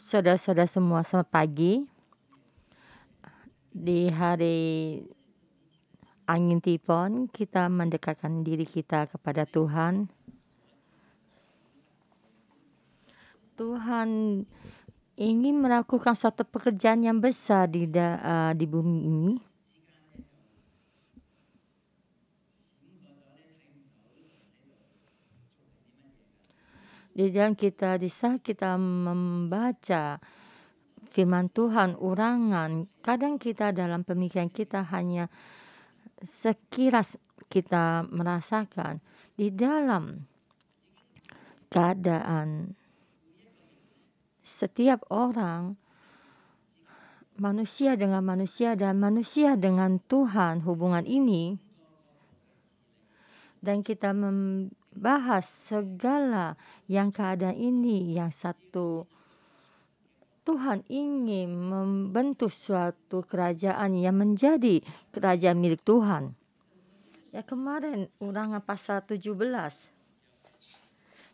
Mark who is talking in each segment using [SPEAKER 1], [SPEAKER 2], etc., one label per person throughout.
[SPEAKER 1] Saudara-saudara semua, selamat pagi. Di hari angin tipon, kita mendekatkan diri kita kepada Tuhan. Tuhan ingin melakukan suatu pekerjaan yang besar di bumi ini. Di dalam kita, di saat kita membaca firman Tuhan, urangan, kadang kita dalam pemikiran kita hanya sekilas kita merasakan di dalam keadaan setiap orang, manusia dengan manusia dan manusia dengan Tuhan, hubungan ini, dan kita membahas segala yang keadaan ini yang satu. Tuhan ingin membentuk suatu kerajaan yang menjadi kerajaan milik Tuhan. Ya, kemarin urangan pasal 17,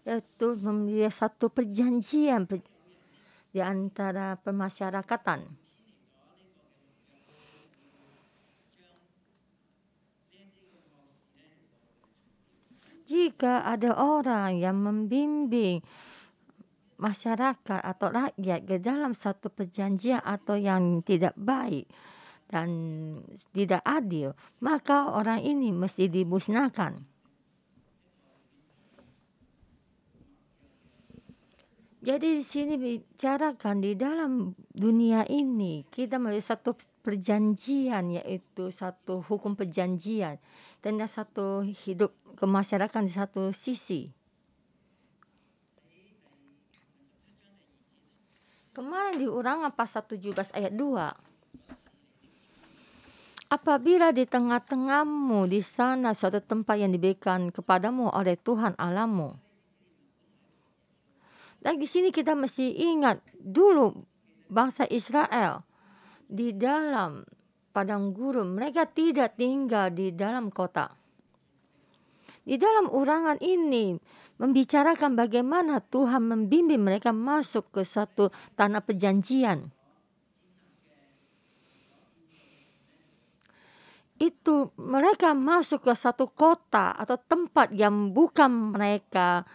[SPEAKER 1] yaitu memiliki satu perjanjian di antara pemasyarakatan. Jika ada orang yang membimbing masyarakat atau rakyat ke dalam satu perjanjian atau yang tidak baik dan tidak adil, maka orang ini mesti dimusnahkan. Jadi di sini bicarakan di dalam dunia ini kita melihat satu perjanjian, yaitu satu hukum perjanjian, dan satu hidup kemasyarakatan di satu sisi. Kemarin di urangan pasal 17 ayat 2. Apabila di tengah-tengahmu di sana suatu tempat yang diberikan kepadamu oleh Tuhan Allahmu. Dan di sini kita mesti ingat dulu bangsa Israel di dalam padang gurun, mereka tidak tinggal di dalam kota. Di dalam urangan ini membicarakan bagaimana Tuhan membimbing mereka masuk ke satu tanah perjanjian. Itu mereka masuk ke satu kota atau tempat yang bukan mereka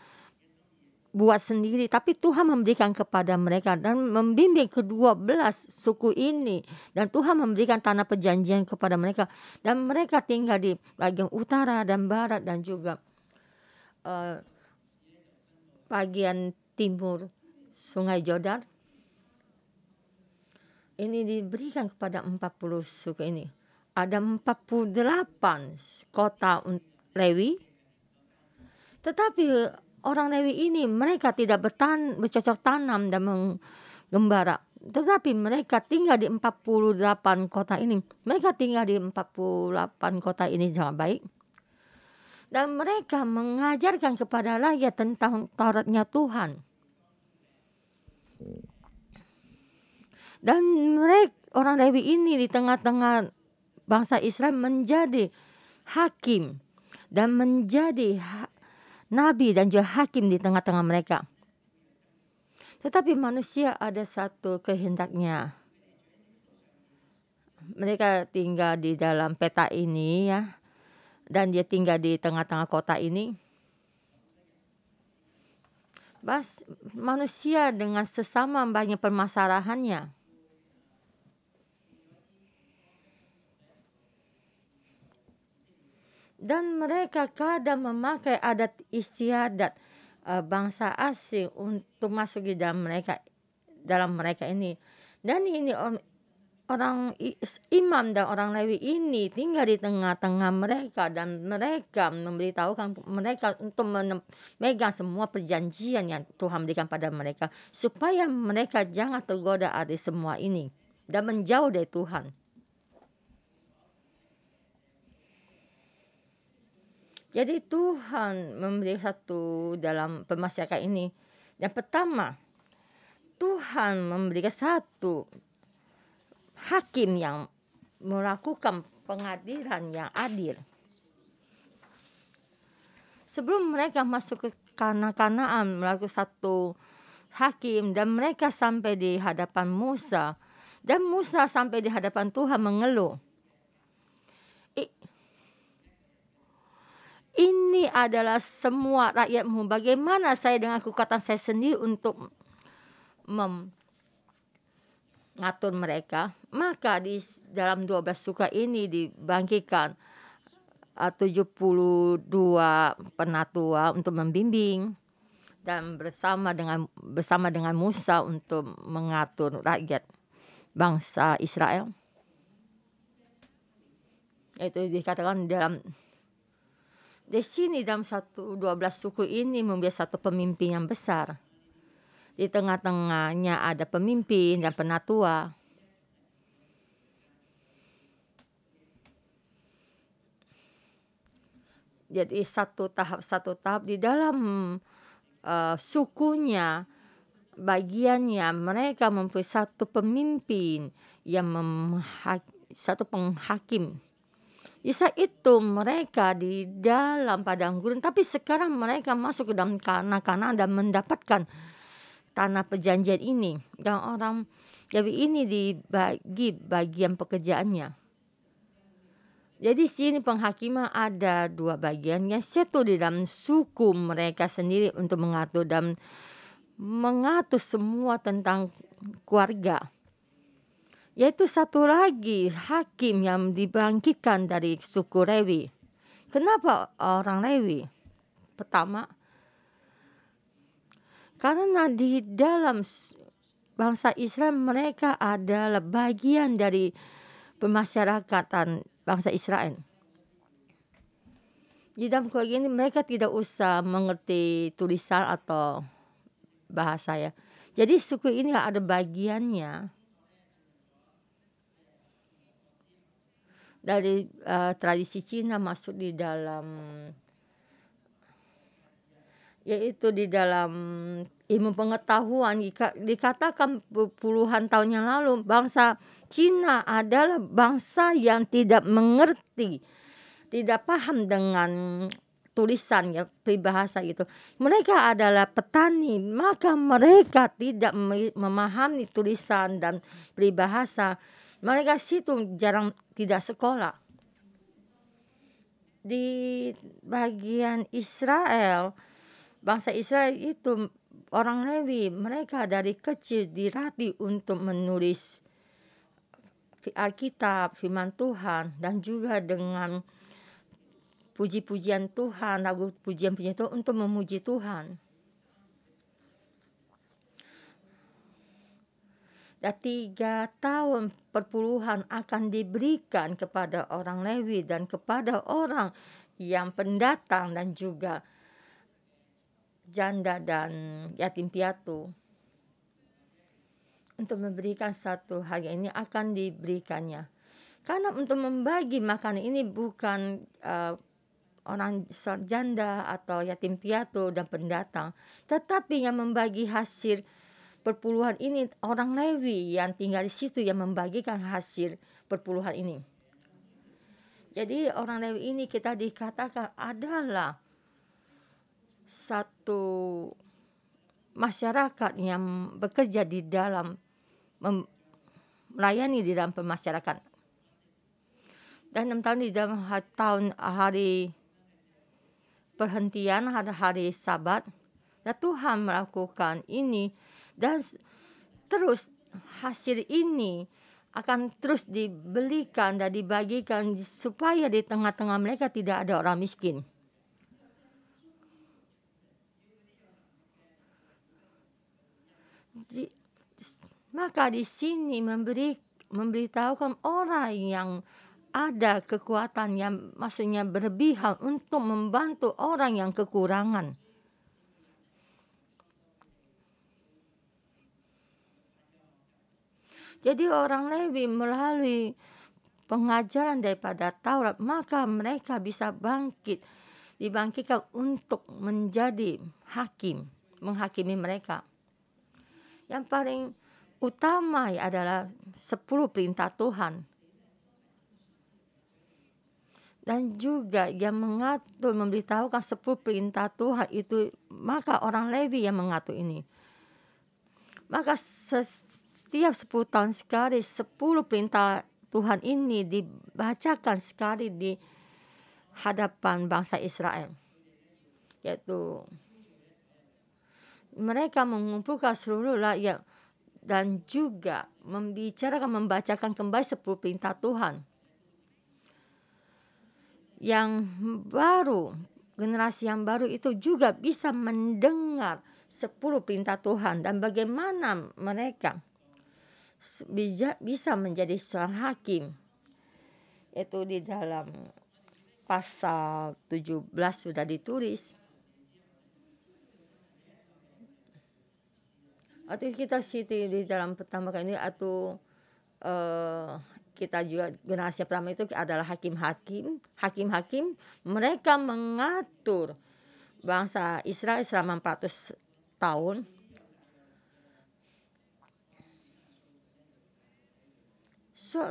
[SPEAKER 1] buat sendiri, tapi Tuhan memberikan kepada mereka dan membimbing ke-12 suku ini, dan Tuhan memberikan tanah perjanjian kepada mereka, dan mereka tinggal di bagian utara dan barat dan juga bagian timur Sungai Yordan. Ini diberikan kepada 40 suku ini. Ada 48 kota Lewi, tetapi orang Lewi ini mereka tidak bercocok tanam dan menggembara. Tetapi mereka tinggal di 48 kota ini. Mereka tinggal di 48 kota ini sangat baik. Dan mereka mengajarkan kepada rakyat tentang Tauratnya Tuhan. Dan mereka, orang Lewi ini di tengah-tengah bangsa Israel menjadi hakim dan menjadi nabi dan juga hakim di tengah-tengah mereka. Tetapi manusia ada satu kehendaknya. Mereka tinggal di dalam peta ini ya. Dan dia tinggal di tengah-tengah kota ini. Manusia dengan sesama banyak permasalahannya. Dan mereka kadang memakai adat istiadat bangsa asing untuk masuk di dalam mereka ini. Dan ini orang imam dan orang Lewi ini tinggal di tengah-tengah mereka, dan mereka memberitahukan mereka untuk memegang semua perjanjian yang Tuhan berikan pada mereka, supaya mereka jangan tergoda dari semua ini dan menjauh dari Tuhan. Jadi Tuhan memberi satu dalam pemasyarakat ini. Yang pertama, Tuhan memberikan satu hakim yang melakukan pengadilan yang adil. Sebelum mereka masuk ke Kanaan melakukan satu hakim, dan mereka sampai di hadapan Musa. Dan Musa sampai di hadapan Tuhan mengeluh. Ini adalah semua rakyatmu. Bagaimana saya dengan kekuatan saya sendiri untuk mengatur mereka? Maka di dalam 12 suka ini dibangkitkan 72 penatua untuk membimbing dan bersama dengan Musa untuk mengatur rakyat bangsa Israel. Itu dikatakan di sini dalam 12 suku ini mempunyai satu pemimpin yang besar. Di tengah-tengahnya ada pemimpin dan penatua. Jadi satu tahap di dalam sukunya, bagiannya mereka mempunyai satu pemimpin yang satu penghakim. Di saat itu mereka di dalam padang gurun, tapi sekarang mereka masuk ke dalam Kanaan dan mendapatkan tanah perjanjian ini. Dan orang Lewi ini dibagi bagian pekerjaannya. Jadi sini penghakiman ada 2 bagian. Yang satu di dalam suku mereka sendiri untuk mengatur dan mengatur semua tentang keluarga. Yaitu satu lagi hakim yang dibangkitkan dari suku Lewi. Kenapa orang Lewi? Pertama, karena di dalam bangsa Israel mereka adalah bagian dari pemasyarakatan bangsa Israel. Di dalam keluarga ini mereka tidak usah mengerti tulisan atau bahasa ya. Jadi suku ini ada bagiannya. Dari tradisi Cina masuk di dalam, yaitu di dalam ilmu pengetahuan. Dikatakan puluhan tahun yang lalu bangsa Cina adalah bangsa yang tidak mengerti, tidak paham dengan tulisan ya, peribahasa gitu. Mereka adalah petani, maka mereka tidak memahami tulisan dan peribahasa. Mereka situ jarang tidak sekolah. Di bagian Israel, bangsa Israel itu orang Lewi, mereka dari kecil dilatih untuk menulis Alkitab, firman Tuhan, dan juga dengan puji-pujian Tuhan, lagu pujian-pujian Tuhan untuk memuji Tuhan. Dan 3 tahun perpuluhan akan diberikan kepada orang Lewi dan kepada orang yang pendatang dan juga janda dan yatim piatu. Untuk memberikan satu harga ini akan diberikannya. Karena untuk membagi makanan ini bukan orang janda atau yatim piatu dan pendatang, tetapi yang membagi hasil perpuluhan ini orang Lewi yang tinggal di situ yang membagikan hasil perpuluhan ini. Jadi orang Lewi ini kita dikatakan adalah satu masyarakat yang bekerja di dalam melayani di dalam pemasyarakat. Dan 6 tahun di dalam hari perhentian, ada hari Sabat, dan Tuhan melakukan ini. Dan terus hasil ini akan terus dibelikan dan dibagikan supaya di tengah-tengah mereka tidak ada orang miskin. Maka di sini memberitahukan orang yang ada kekuatan yang maksudnya berlebihan untuk membantu orang yang kekurangan. Jadi orang Lewi melalui pengajaran daripada Taurat, maka mereka bisa dibangkitkan untuk menjadi hakim, menghakimi mereka. Yang paling utama adalah 10 perintah Tuhan. Dan juga yang mengatur, memberitahukan 10 perintah Tuhan itu, maka orang Lewi yang mengatur ini. Maka setiap 10 tahun sekali 10 perintah Tuhan ini dibacakan sekali di hadapan bangsa Israel. Yaitu mereka mengumpulkan seluruh rakyat dan juga membacakan kembali 10 perintah Tuhan. Yang baru, generasi yang baru itu juga bisa mendengar 10 perintah Tuhan dan bagaimana mereka bisa menjadi seorang hakim. Itu di dalam pasal 17 sudah ditulis. Atau kita city di dalam pertama kali ini atau kita juga generasi pertama itu adalah hakim-hakim mereka mengatur bangsa Israel selama 400 tahun.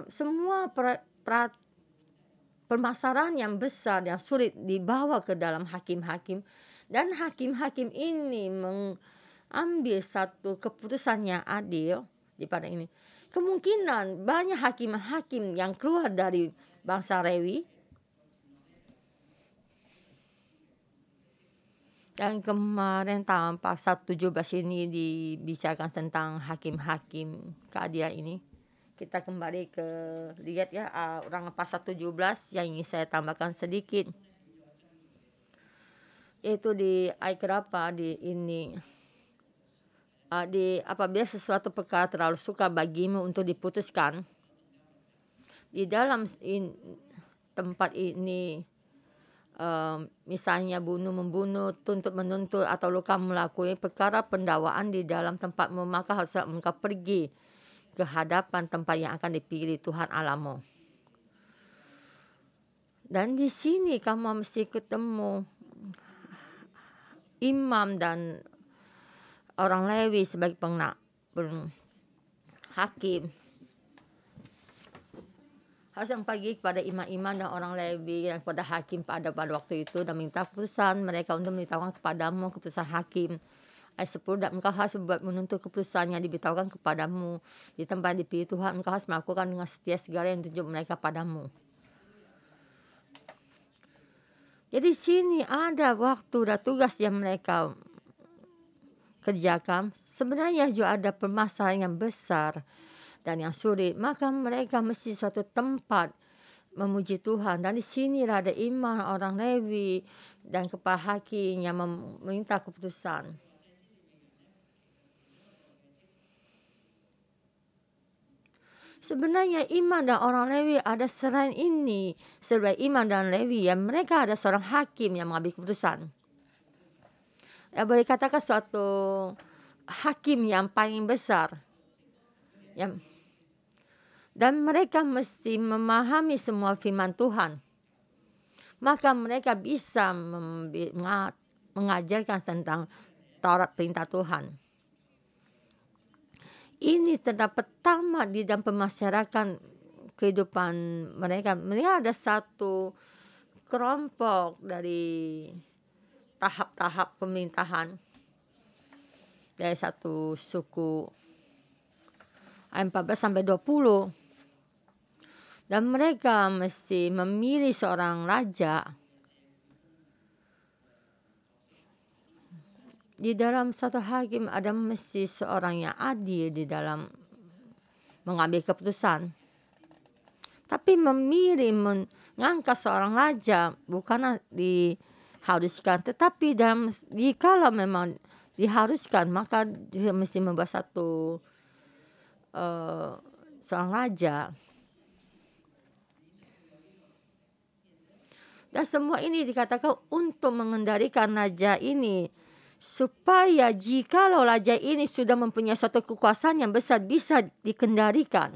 [SPEAKER 1] Semua permasalahan yang besar yang sulit dibawa ke dalam hakim-hakim, dan hakim-hakim ini mengambil satu keputusan yang adil di pada ini. Kemungkinan banyak hakim-hakim yang keluar dari bangsa Lewi. Dan kemarin tahun pasal 17 ini dibicarakan tentang hakim-hakim keadilan ini. Kita kembali ke lihat ya orang pasal 17 yang ingin saya tambahkan sedikit. Itu di ayat berapa di ini. Apabila sesuatu perkara terlalu sukar bagimu untuk diputuskan, di dalam tempat ini misalnya membunuh, menuntut atau luka melakukan perkara pendakwaan di dalam tempatmu, maka haruslah engkau pergi ke hadapan tempat yang akan dipilih Tuhan Allahmu. Dan di sini kamu mesti ketemu imam dan orang Lewi sebagai hakim. Harus yang pergi kepada imam-imam dan orang Lewi dan kepada hakim pada waktu itu dan minta keputusan mereka untuk memberitahukan kepadamu keputusan hakim. Ayat 10, dan engkau harus buat menuntut keputusan yang diberitahukan kepadamu di tempat dipilih Tuhan. Engkau harus melakukan dengan setia segala yang tunjuk mereka padamu. Jadi sini ada waktu dan tugas yang mereka kerjakan. Sebenarnya juga ada permasalahan yang besar dan yang sulit. Maka mereka mesti suatu tempat memuji Tuhan. Dan di sini ada imam, orang Lewi dan kepala hakim yang meminta keputusan. Sebenarnya imam dan orang Lewi ada selain ini. Selain imam dan Lewi, yang mereka ada seorang hakim yang mengambil keputusan. Ya, boleh katakan suatu hakim yang paling besar. Dan mereka mesti memahami semua firman Tuhan. Maka mereka bisa mengajarkan tentang Taurat perintah Tuhan. Ini terdapat pertama di dalam pemasyarakat kehidupan mereka. Mereka ada satu kelompok dari tahap-tahap pemerintahan dari satu suku, ayat 14 sampai 20. Dan mereka mesti memilih seorang raja. Di dalam satu hakim ada mesti seorang yang adil di dalam mengambil keputusan. Tapi memilih mengangkat seorang raja bukanlah diharuskan, tetapi kalau memang diharuskan maka dia mesti membuat satu seorang raja. Dan semua ini dikatakan untuk mengendalikan raja ini, supaya jikalau raja ini sudah mempunyai suatu kekuasaan yang besar bisa dikendalikan.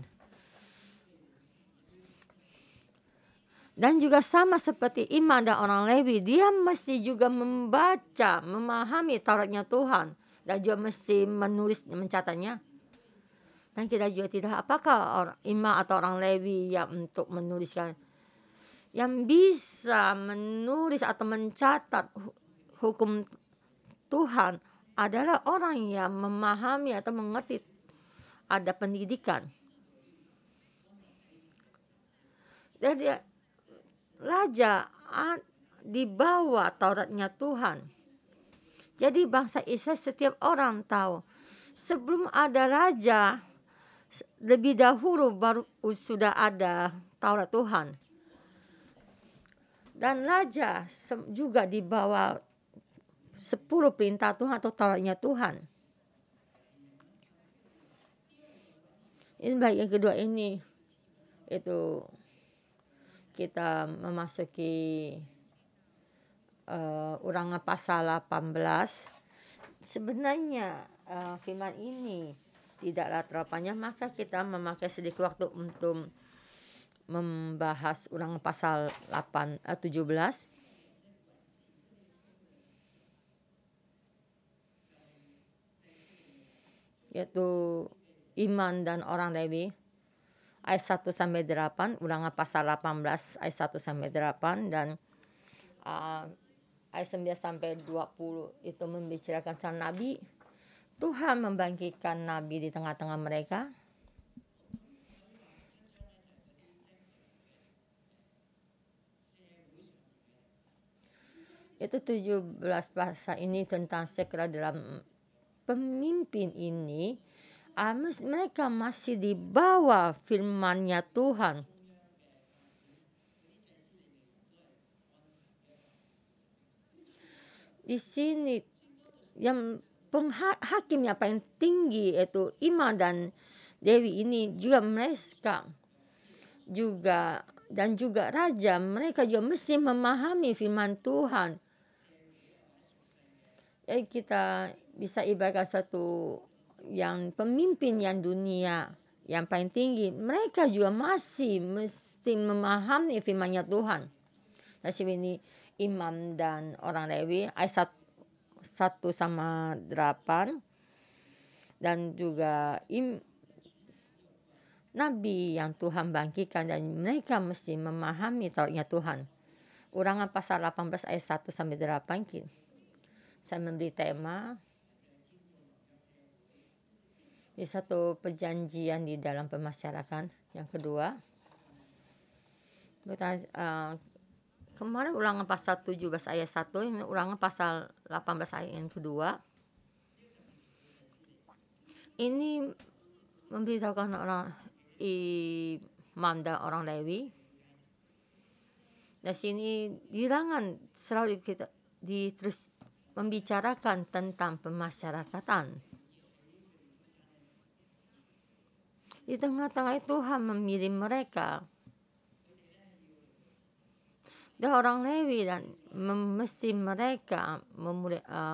[SPEAKER 1] Dan juga sama seperti imam dan orang Lewi, dia mesti juga memahami Tauratnya Tuhan dan juga mesti mencatatnya. Dan kita juga tidak, apakah imam atau orang Lewi yang untuk menuliskan, yang bisa menulis atau mencatat hukum Tuhan adalah orang yang memahami atau mengerti, ada pendidikan. Jadi raja di bawah Tauratnya Tuhan. Jadi bangsa Israel, setiap orang tahu sebelum ada raja, lebih dahulu baru sudah ada Taurat Tuhan. Dan raja juga di bawah 10 perintah Tuhan atau Tauratnya Tuhan. Ini baik. Yang kedua ini, itu kita memasuki Ulangan pasal 18. Sebenarnya firman ini tidaklah terlalu panjang, maka kita memakai sedikit waktu untuk membahas Ulangan pasal 17. Yaitu iman dan orang Lewi, ayat 1 sampai 8, Ulangan pasal 18 ayat 1 sampai 8, dan ayat 9 sampai 20 itu membicarakan tentang nabi. Tuhan membangkitkan nabi di tengah-tengah mereka. Itu 17 pasal ini tentang sekira dalam pemimpin ini, mereka masih di bawah firman-Nya Tuhan. Di sini yang hakim yang paling tinggi yaitu Imam dan Dewi ini juga mereka juga, dan juga raja, mereka juga mesti memahami firman Tuhan. Jadi kita bisa ibaratkan suatu yang pemimpin yang dunia yang paling tinggi, mereka juga masih mesti memahami firman-Nya Tuhan. Nah, sini imam dan orang Lewi ayat 1 sama 8, dan juga nabi yang Tuhan bangkitkan, dan mereka mesti memahami Tauratnya Tuhan. Ulangan pasal 18 ayat 1 sampai 8. Saya memberi tema di satu perjanjian di dalam pemasyarakatan. Yang kedua, kemarin Ulangan pasal 17 ayat 1, ini Ulangan pasal 18 ayat yang kedua. Ini memberitahukan orang imam dan orang Lewi. Di sini dirangan selalu kita terus membicarakan tentang pemasyarakatan. Di tengah-tengah Tuhan memilih mereka. Dan orang Lewi, dan mesti mereka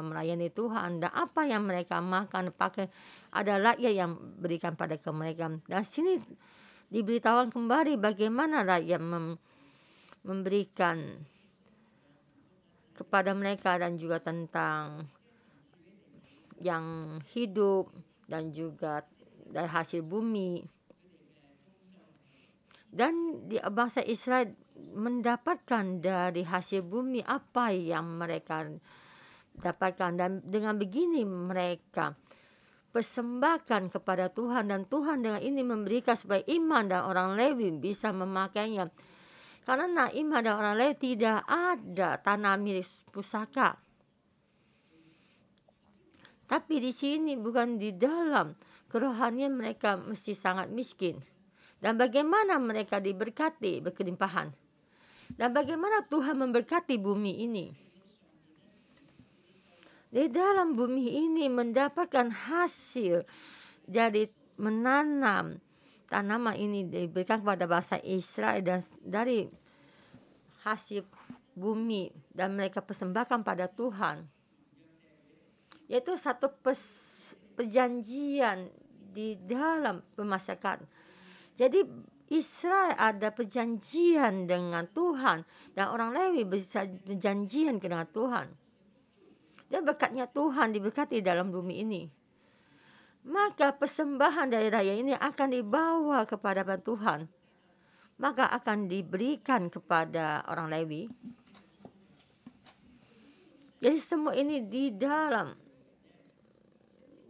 [SPEAKER 1] melayani Tuhan, dan apa yang mereka makan pakai ada rakyat yang berikan pada mereka. Dan sini diberitahukan kembali bagaimana rakyat memberikan kepada mereka, dan juga tentang yang hidup dan juga dari hasil bumi. Dan bangsa Israel mendapatkan dari hasil bumi apa yang mereka dapatkan, dan dengan begini mereka persembahkan kepada Tuhan, dan Tuhan dengan ini memberikan supaya iman dan orang Lewi bisa memakainya. Karena iman dan orang Lewi tidak ada tanah milik pusaka. Tapi di sini bukan di dalam kerohanian, mereka mesti sangat miskin. Dan bagaimana mereka diberkati berkelimpahan. Dan bagaimana Tuhan memberkati bumi ini. Di dalam bumi ini mendapatkan hasil, jadi menanam tanaman ini diberikan kepada bangsa Israel, dan dari hasil bumi dan mereka persembahkan pada Tuhan. Yaitu satu perjanjian di dalam pemasyarakat. Jadi Israel ada perjanjian dengan Tuhan, dan orang Lewi bisa perjanjian dengan Tuhan. Dan berkatnya Tuhan diberkati dalam bumi ini. Maka persembahan dari raya ini akan dibawa kepada Tuhan. Maka akan diberikan kepada orang Lewi. Jadi semua ini di dalam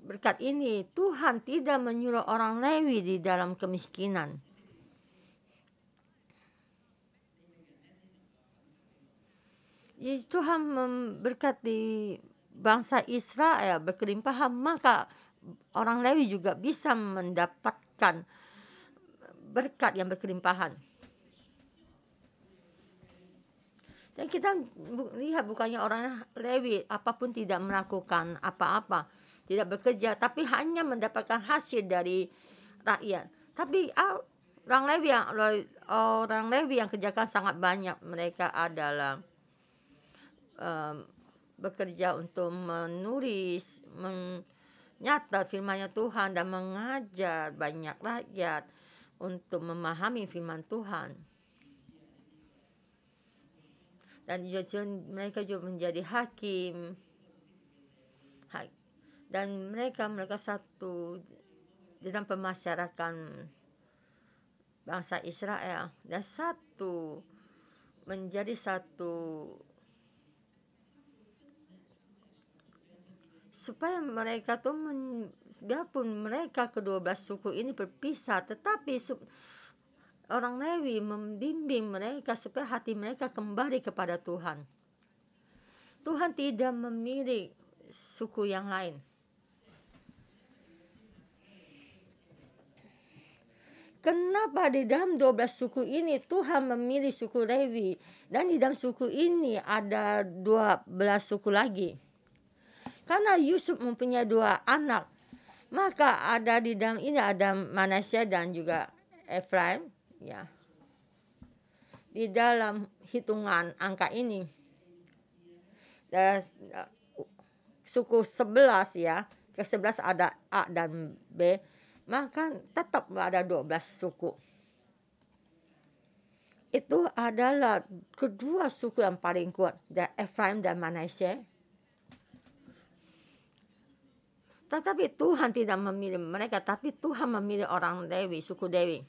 [SPEAKER 1] berkat ini, Tuhan tidak menyuruh orang Lewi di dalam kemiskinan. Jadi Tuhan memberkati bangsa Israel berkelimpahan, maka orang Lewi juga bisa mendapatkan berkat yang berkelimpahan. Dan kita lihat bukannya orang Lewi apapun tidak melakukan apa-apa, tidak bekerja, tapi hanya mendapatkan hasil dari rakyat. Tapi orang Lewi yang kerjakan sangat banyak. Mereka adalah bekerja untuk menulis, menyatat firman Tuhan dan mengajar banyak rakyat untuk memahami firman Tuhan. Dan mereka juga menjadi hakim. Dan mereka satu dalam pemasyarakat bangsa Israel. Dan menjadi satu supaya mereka tuh biarpun mereka ke-12 suku ini berpisah, tetapi orang Lewi membimbing mereka supaya hati mereka kembali kepada Tuhan. Tuhan tidak memilih suku yang lain. Kenapa di dalam 12 suku ini Tuhan memilih suku Lewi, dan di dalam suku ini ada 12 suku lagi? Karena Yusuf mempunyai 2 anak, maka ada di dalam ini ada Manasya dan juga Efraim. Ya, di dalam hitungan angka ini suku 11 ya, ke-11 ada A dan B, maka tetap ada 12 suku. Itu adalah kedua suku yang paling kuat, Efraim dan Manasye. Tetapi Tuhan tidak memilih mereka, tapi Tuhan memilih orang Lewi, suku Lewi.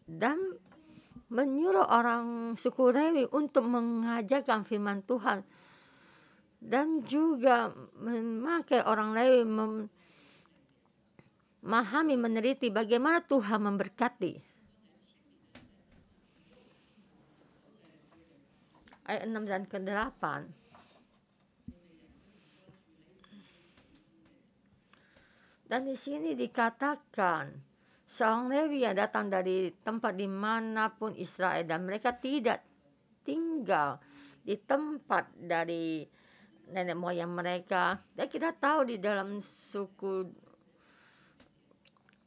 [SPEAKER 1] Dan menyuruh orang suku Lewi untuk mengajarkan firman Tuhan, dan juga memakai orang Lewi memahami, meneliti bagaimana Tuhan memberkati. Ayat 6 dan ke-8. Dan di sini dikatakan seorang Lewi yang datang dari tempat dimanapun Israel, dan mereka tidak tinggal di tempat dari nenek moyang mereka. Dan kita tahu di dalam suku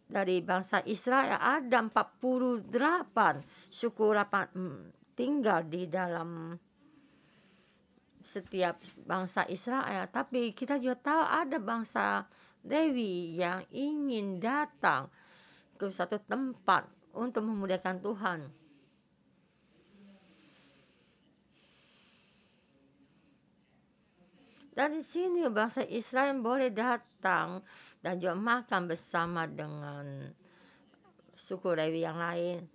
[SPEAKER 1] dari bangsa Israel ada 48 suku tinggal di dalam setiap bangsa Israel. Tapi kita juga tahu ada bangsa Lewi yang ingin datang ke satu tempat untuk memuliakan Tuhan. Dan di sini bangsa Israel boleh datang dan juga makan bersama dengan suku Lewi yang lain.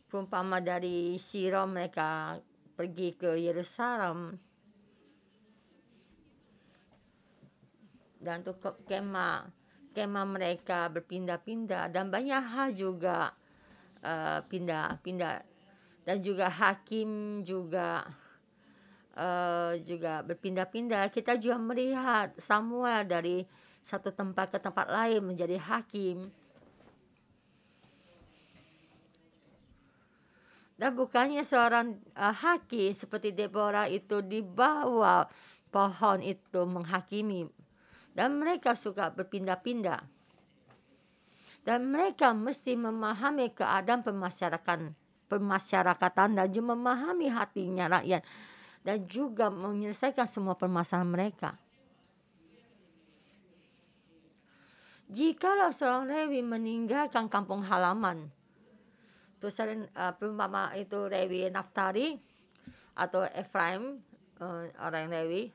[SPEAKER 1] Perumpama dari Siro mereka pergi ke Yerusalem. Dan untuk kemah mereka berpindah-pindah, dan banyak hal juga pindah-pindah, dan juga hakim juga berpindah-pindah. Kita juga melihat Samuel dari satu tempat ke tempat lain menjadi hakim. Dan bukannya seorang hakim seperti Deborah itu di bawah pohon itu menghakimi. Dan mereka suka berpindah-pindah. Dan mereka mesti memahami keadaan pemasyarakatan dan juga memahami hatinya rakyat. Dan juga menyelesaikan semua permasalahan mereka. Jikalau seorang Lewi meninggalkan kampung halaman, perumpama itu Lewi Naftali atau Efraim, orang Lewi,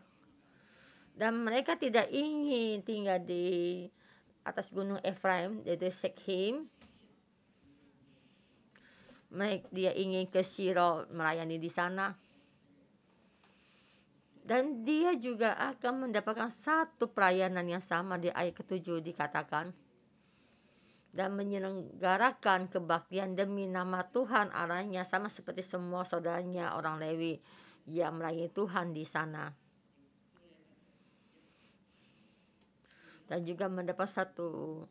[SPEAKER 1] dan mereka tidak ingin tinggal di atas gunung Efraim, yaitu Shekhem. Dia ingin ke Siro melayani di sana. Dan dia juga akan mendapatkan satu pelayanan yang sama. Di ayat ke-7 dikatakan, dan menyelenggarakan kebaktian demi nama Tuhan Allahnya, sama seperti semua saudaranya orang Lewi yang melayani Tuhan di sana. Dan juga mendapat satu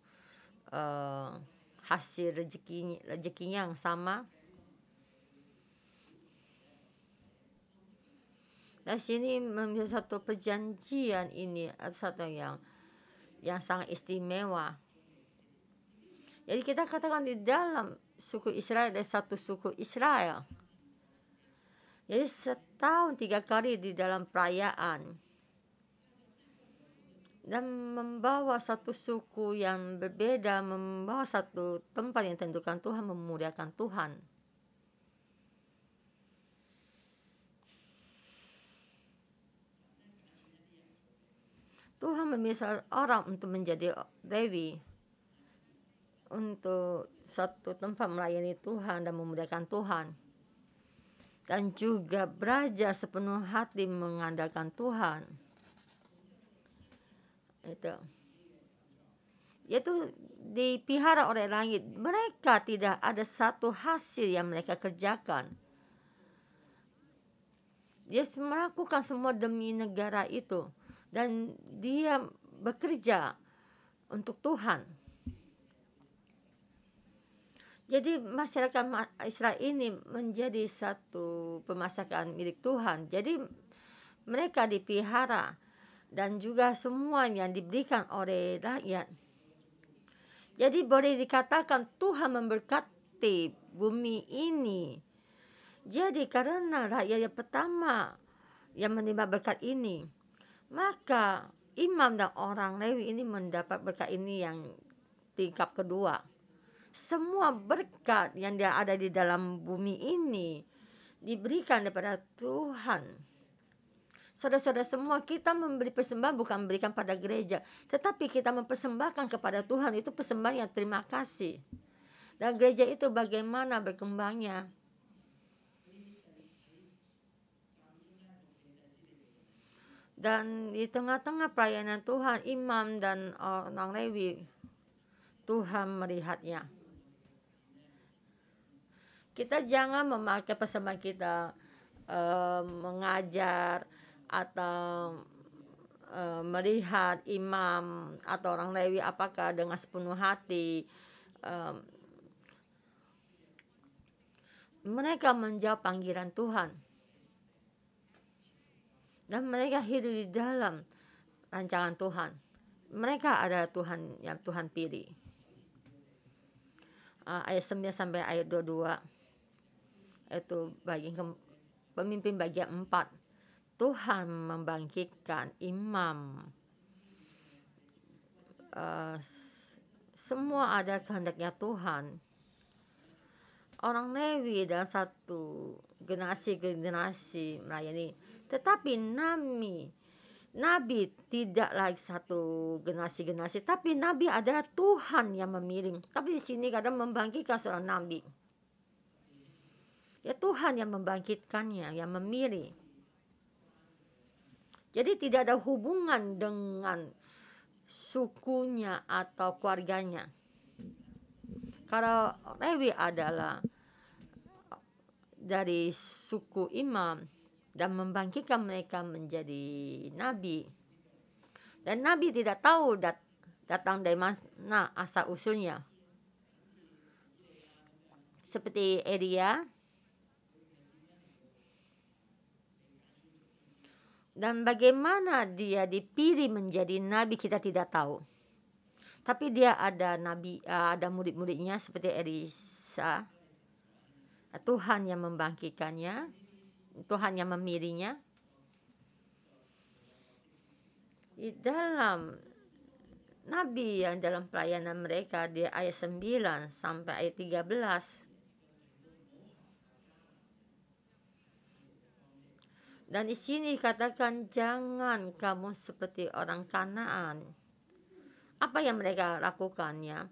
[SPEAKER 1] hasil rezekinya yang sama. Dan sini menjadi satu perjanjian, ini satu yang sangat istimewa. Jadi kita katakan di dalam suku Israel ada satu suku Israel. Jadi setahun 3 kali di dalam perayaan, dan membawa satu suku yang berbeda, membawa satu tempat yang tentukan Tuhan, memuliakan Tuhan. Tuhan memilih orang untuk menjadi Lewi, untuk satu tempat melayani Tuhan dan memuliakan Tuhan, dan juga belajar sepenuh hati mengandalkan Tuhan. Itu dipelihara oleh langit. Mereka tidak ada satu hasil yang mereka kerjakan. Dia melakukan semua demi negara itu, dan dia bekerja untuk Tuhan. Jadi masyarakat Israel ini menjadi satu pemasakan milik Tuhan. Jadi mereka dipelihara dan juga semuanya diberikan oleh rakyat. Jadi boleh dikatakan Tuhan memberkati bumi ini. Jadi karena rakyat yang pertama yang menerima berkat ini, maka imam dan orang Lewi ini mendapat berkat ini yang tingkat kedua. Semua berkat yang dia ada di dalam bumi ini diberikan daripada Tuhan. Saudara-saudara semua, kita memberi persembahan bukan memberikan pada gereja, tetapi kita mempersembahkan kepada Tuhan. Itu persembahan yang terima kasih. Dan gereja itu bagaimana berkembangnya. Dan di tengah-tengah pelayanan Tuhan, imam dan orang Lewi, Tuhan melihatnya. Kita jangan memakai persembahan kita mengajar atau melihat imam atau orang Lewi apakah dengan sepenuh hati. Mereka menjawab panggilan Tuhan, dan mereka hidup di dalam rancangan Tuhan. Mereka adalah Tuhan yang Tuhan pilih. Ayat 9 sampai ayat 22. Itu pemimpin bagian 4. Tuhan membangkitkan imam. Semua ada kehendaknya Tuhan. Orang Lewi dalam satu generasi melayani. Tetapi Nabi tidak lagi satu generasi, tapi Nabi adalah Tuhan yang memilih. Tapi di sini kadang membangkitkan seorang Nabi. Ya Tuhan yang membangkitkannya, yang memilih. Jadi tidak ada hubungan dengan sukunya atau keluarganya. Kalau Lewi adalah dari suku imam dan membangkitkan mereka menjadi nabi. Dan nabi tidak tahu datang dari mana asal usulnya. Seperti Elia. Dan bagaimana dia dipilih menjadi nabi kita tidak tahu. Tapi dia ada ada murid-muridnya seperti Elisa. Tuhan yang membangkitkannya, Tuhan yang memilihnya. Di dalam nabi yang dalam pelayanan mereka di ayat 9 sampai ayat 13. Dan di sini katakan jangan kamu seperti orang Kanaan. Apa yang mereka lakukannya?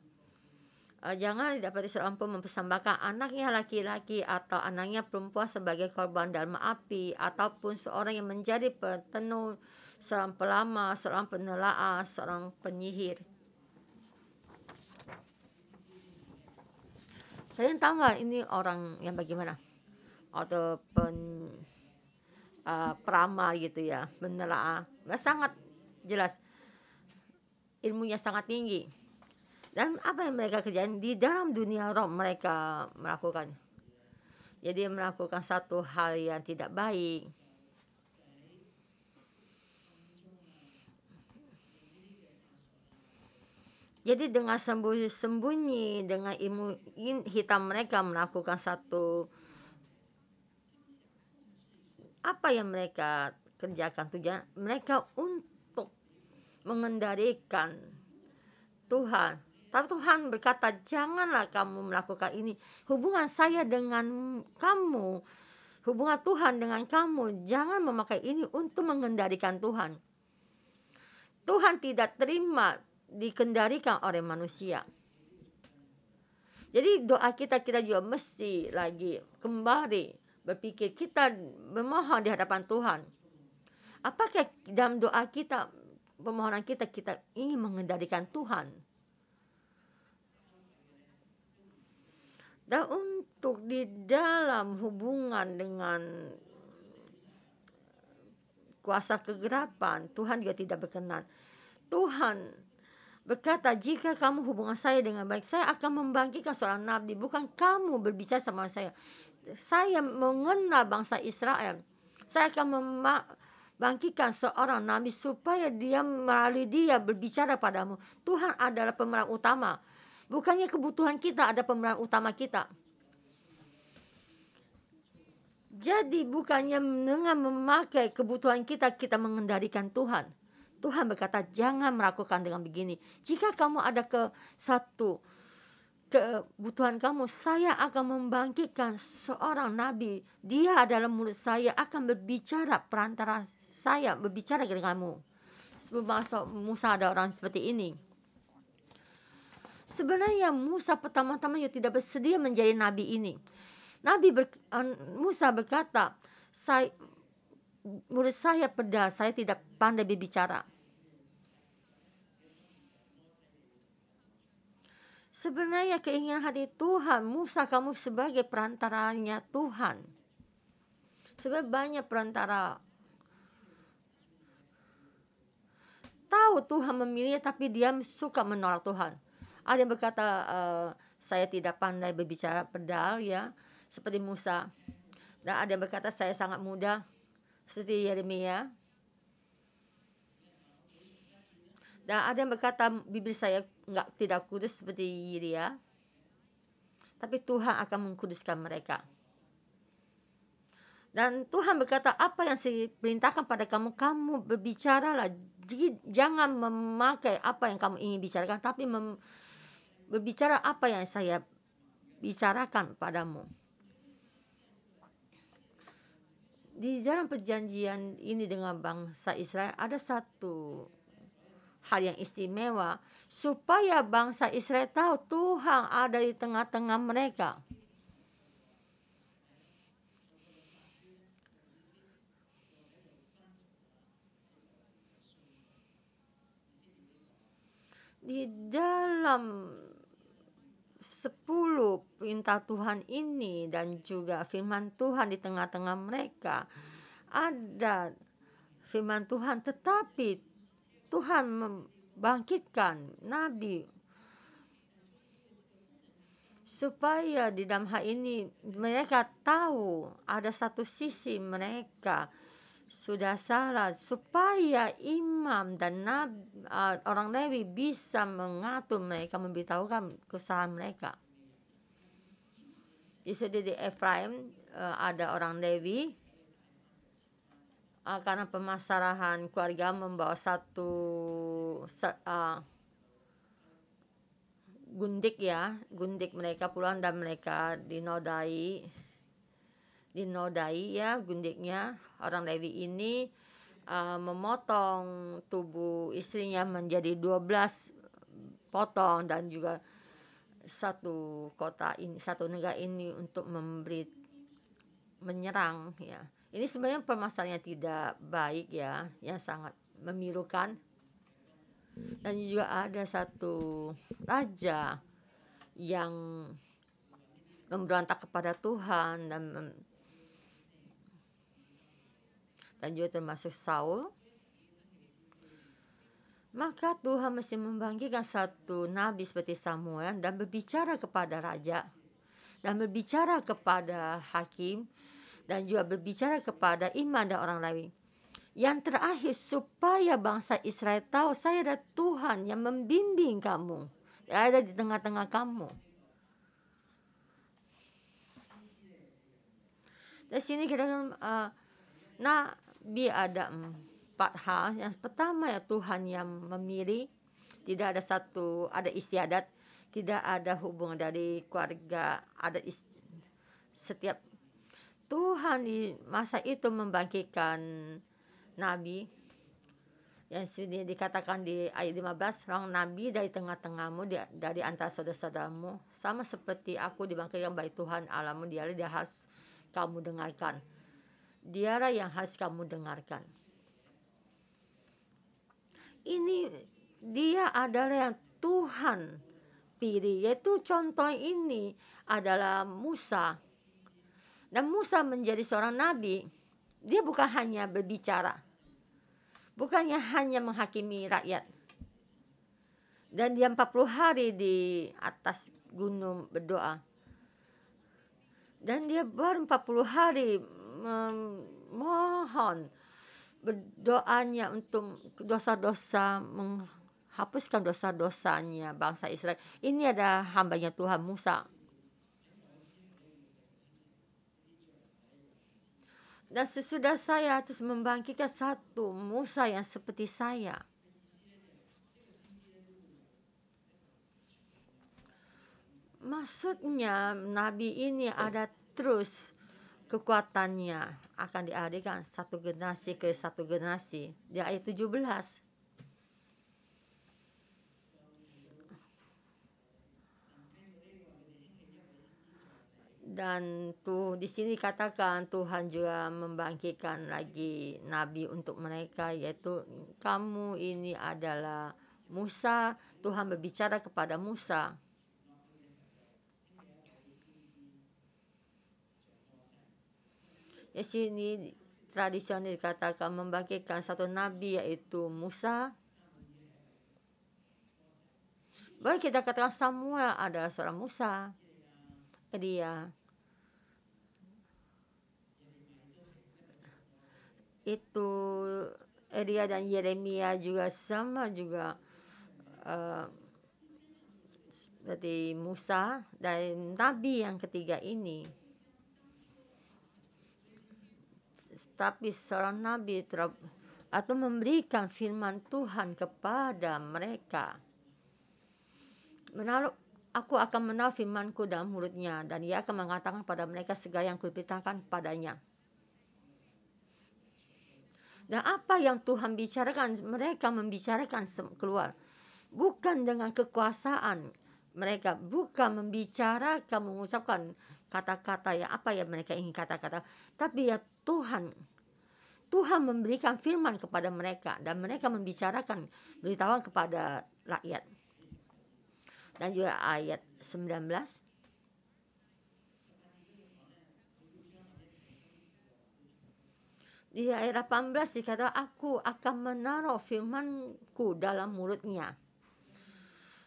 [SPEAKER 1] Jangan didapati seorang pun mempersembahkan anaknya laki-laki atau anaknya perempuan sebagai korban dalam api, ataupun seorang yang menjadi petenung, seorang pelamar, seorang penelaah, seorang penyihir. Kalian tahu nggak ini orang yang bagaimana? Atau peramal gitu ya, penelaah. Sangat jelas ilmunya sangat tinggi. Dan apa yang mereka kerjakan di dalam dunia roh mereka melakukan. Jadi melakukan satu hal yang tidak baik. Jadi dengan sembunyi dengan ilmu hitam mereka melakukan satu apa yang mereka kerjakan tujuan mereka untuk mengendalikan Tuhan. Tapi Tuhan berkata, janganlah kamu melakukan ini. Hubungan saya dengan kamu, hubungan Tuhan dengan kamu, jangan memakai ini untuk mengendalikan Tuhan. Tuhan tidak terima dikendalikan oleh manusia. Jadi doa kita juga mesti lagi kembali berpikir, kita memohon di hadapan Tuhan. Apakah dalam doa kita, permohonan kita ingin mengendalikan Tuhan? Dan untuk di dalam hubungan dengan kuasa kegelapan, Tuhan juga tidak berkenan. Tuhan berkata, jika kamu hubungan saya dengan baik, saya akan membangkitkan seorang nabi. Bukan kamu berbicara sama saya. Saya mengenal bangsa Israel. Saya akan membangkitkan seorang nabi supaya dia melalui dia berbicara padamu. Tuhan adalah pemeran utama. Bukannya kebutuhan kita ada pemeran utama kita. Jadi bukannya dengan memakai kebutuhan kita mengendalikan Tuhan. Tuhan berkata, jangan melakukan dengan begini. Jika kamu ada satu kebutuhan kamu, saya akan membangkitkan seorang nabi. Dia adalah mulut saya, akan berbicara perantara saya, berbicara denganmu. Sebelum Musa ada orang seperti ini. Sebenarnya Musa pertama-tama tidak bersedia menjadi nabi ini. Musa berkata, mulut saya pedal, saya tidak pandai berbicara. Sebenarnya keinginan hati Tuhan, Musa kamu sebagai perantaranya Tuhan. Sebab banyak perantara tahu Tuhan memilih, tapi dia suka menolak Tuhan. Ada yang berkata, saya tidak pandai berbicara pedal ya, seperti Musa. Dan ada yang berkata, saya sangat muda, seperti Yeremia. Dan ada yang berkata, bibir saya tidak kudus seperti Yeria. Tapi Tuhan akan mengkuduskan mereka. Dan Tuhan berkata, apa yang saya perintahkan pada kamu, kamu berbicaralah. Jangan memakai apa yang kamu ingin bicarakan, tapi berbicara apa yang saya bicarakan padamu. Di dalam perjanjian ini dengan bangsa Israel ada satu hal yang istimewa, supaya bangsa Israel tahu Tuhan ada di tengah-tengah mereka. Di dalam 10 perintah Tuhan ini dan juga firman Tuhan di tengah-tengah mereka, ada firman Tuhan, tetapi Tuhan membangkitkan nabi supaya di dalam hal ini mereka tahu ada satu sisi mereka sudah salah, supaya imam dan orang Lewi bisa mengatur mereka, memberitahukan kesalahan mereka. Di Efraim ada orang Lewi, karena permasalahan keluarga membawa satu gundik mereka pulang, dan mereka dinodai ya gundiknya. Orang Lewi ini memotong tubuh istrinya menjadi 12 potong, dan juga satu kota ini, satu negara ini untuk menyerang ya. Ini sebenarnya permasalahan yang tidak baik ya, yang sangat memilukan. Dan juga ada satu raja yang memberontak kepada Tuhan dan juga termasuk Saul. Maka Tuhan mesti membangkitkan satu nabi seperti Samuel dan berbicara kepada raja, dan berbicara kepada hakim, dan juga berbicara kepada imam dan orang lain. Yang terakhir, supaya bangsa Israel tahu saya ada Tuhan yang membimbing kamu, yang ada di tengah-tengah kamu. Di sini kita Nabi ada 4 hal. Yang pertama ya, Tuhan yang memilih, tidak ada istiadat, tidak ada hubungan dari keluarga, setiap Tuhan di masa itu membangkitkan nabi yang sudah dikatakan di ayat 15, orang nabi dari tengah-tengahmu, dari antara saudara-saudaramu, sama seperti aku dibangkitkan baik Tuhan Allahmu, dialah dia harus kamu dengarkan. Dialah yang harus kamu dengarkan. Ini dia adalah yang Tuhan pilih, yaitu contoh ini adalah Musa. Dan Musa menjadi seorang nabi. Dia bukan hanya berbicara, bukannya hanya menghakimi rakyat. Dan dia 40 hari di atas gunung berdoa. Dan dia baru 40 hari memohon, berdoanya untuk dosa-dosa, menghapuskan dosa-dosanya bangsa Israel. Ini adalah hambanya Tuhan Musa. Dan sesudah saya terus membangkitkan satu Musa yang seperti saya. Maksudnya nabi ini ada terus kekuatannya akan dialihkan satu generasi ke satu generasi. Di ayat 17. Dan di sini katakan Tuhan juga membangkitkan lagi nabi untuk mereka, yaitu kamu ini adalah Musa. Tuhan berbicara kepada Musa. Di sini tradisional dikatakan membangkitkan satu nabi, yaitu Musa. Baru kita katakan Samuel adalah seorang Musa. Dia itu, Elia dan Yeremia juga sama juga seperti Musa. Dan nabi yang ketiga ini, tapi seorang nabi atau memberikan firman Tuhan kepada mereka. Aku akan menaruh firmanku dalam mulutnya, dan ia akan mengatakan kepada mereka segala yang kuperintahkan padanya. Dan apa yang Tuhan bicarakan, mereka membicarakan keluar. Bukan dengan kekuasaan mereka, bukan membicarakan, mengucapkan kata-kata yang apa yang mereka ingin kata-kata. Tapi ya Tuhan memberikan firman kepada mereka, dan mereka membicarakan, beritahuan kepada rakyat. Dan juga ayat 19. Di ayat 18 dikatakan, aku akan menaruh firmanku dalam mulutnya,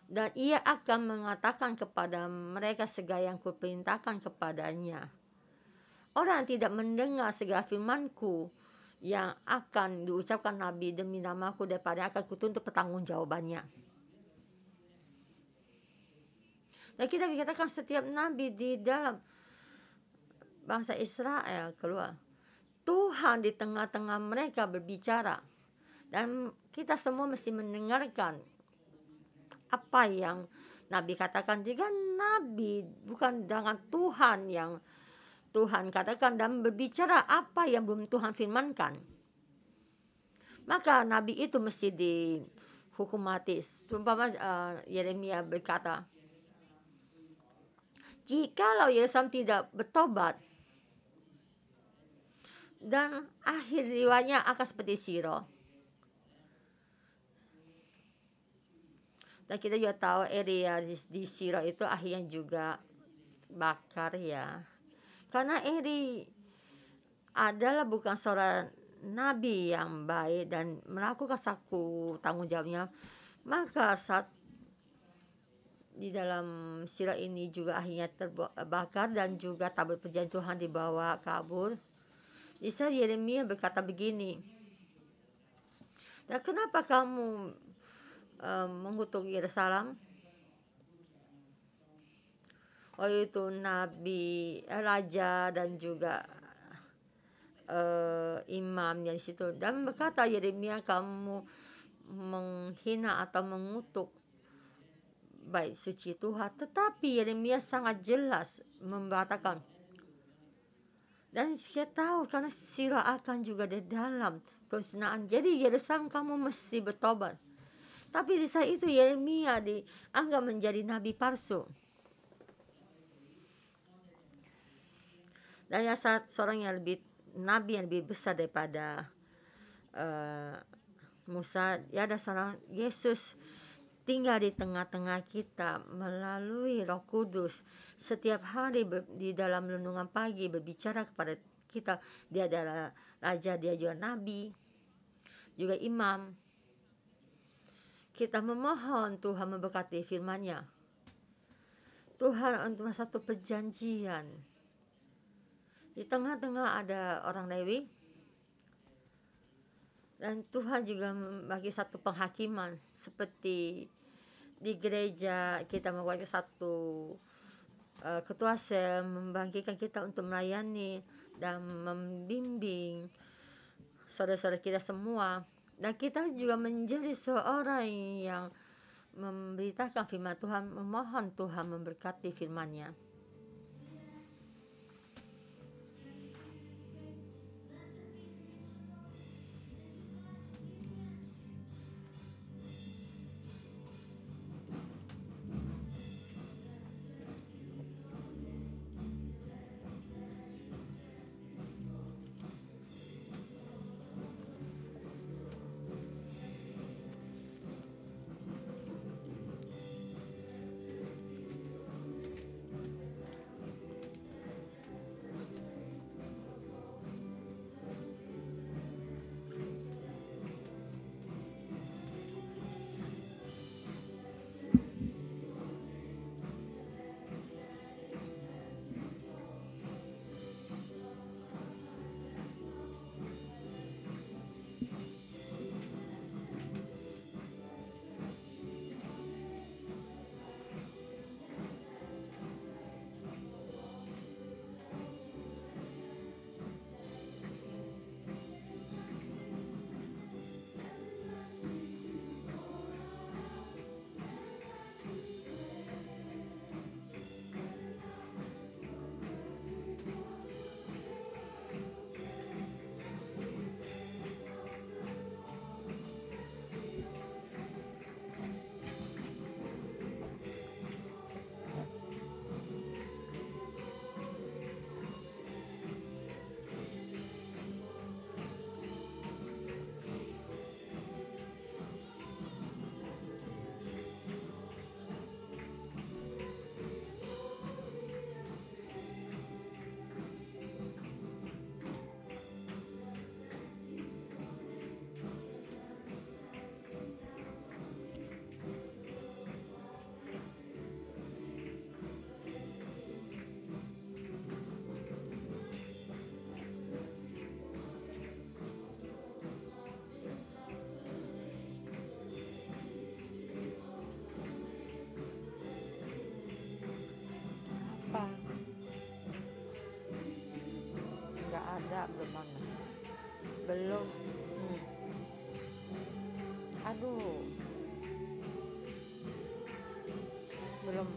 [SPEAKER 1] dan ia akan mengatakan kepada mereka segala yang kuperintahkan kepadanya. Orang yang tidak mendengar segala firmanku yang akan diucapkan nabi demi namaku, daripada akan kutuntut pertanggungjawabannya. Dan kita dikatakan setiap nabi di dalam bangsa Israel keluar, Tuhan di tengah-tengah mereka berbicara. Dan kita semua mesti mendengarkan apa yang nabi katakan. Jika nabi bukan dengan Tuhan yang Tuhan katakan, dan berbicara apa yang belum Tuhan firmankan, maka nabi itu mesti dihukum mati. Umpama Yeremia berkata, Jikalau Yerusalem tidak bertobat, dan akhir riwayatnya akan seperti Siro. Dan kita juga tahu area di Siro itu akhirnya juga bakar ya. Karena Eri adalah bukan seorang nabi yang baik dan melakukan satu tanggung jawabnya, maka saat di dalam Siro ini juga akhirnya terbakar dan juga tabut perjanjian Tuhan dibawa kabur. Isa Yeremia berkata begini, dan kenapa kamu mengutuk Yerusalem? Oh, itu nabi, raja dan juga imam yang di situ, dan berkata Yeremia, kamu menghina atau mengutuk bait suci Tuhan. Tetapi Yeremia sangat jelas mengatakan, dan saya tahu karena Siro akan juga di dalam kemusnahan. Jadi Yerusalem kamu mesti bertobat. Tapi di saat itu Yeremia dianggap menjadi nabi palsu. Dan yang saat seorang yang lebih nabi yang lebih besar daripada Musa, ya ada seorang Yesus tinggal di tengah-tengah kita melalui Roh Kudus setiap hari di dalam renungan pagi berbicara kepada kita. Dia adalah raja, dia juga nabi, juga imam. Kita memohon Tuhan memberkati firman-Nya. Tuhan untuk satu perjanjian. Di tengah-tengah ada orang Lewi. Dan Tuhan juga bagi satu penghakiman. Seperti di gereja kita membuat satu ketua sel membangkitkan kita untuk melayani dan membimbing saudara-saudara kita semua. Dan kita juga menjadi seorang yang memberitakan firman Tuhan, memohon Tuhan memberkati firman-Nya. Belum mana? Belum. Aduh. Belum.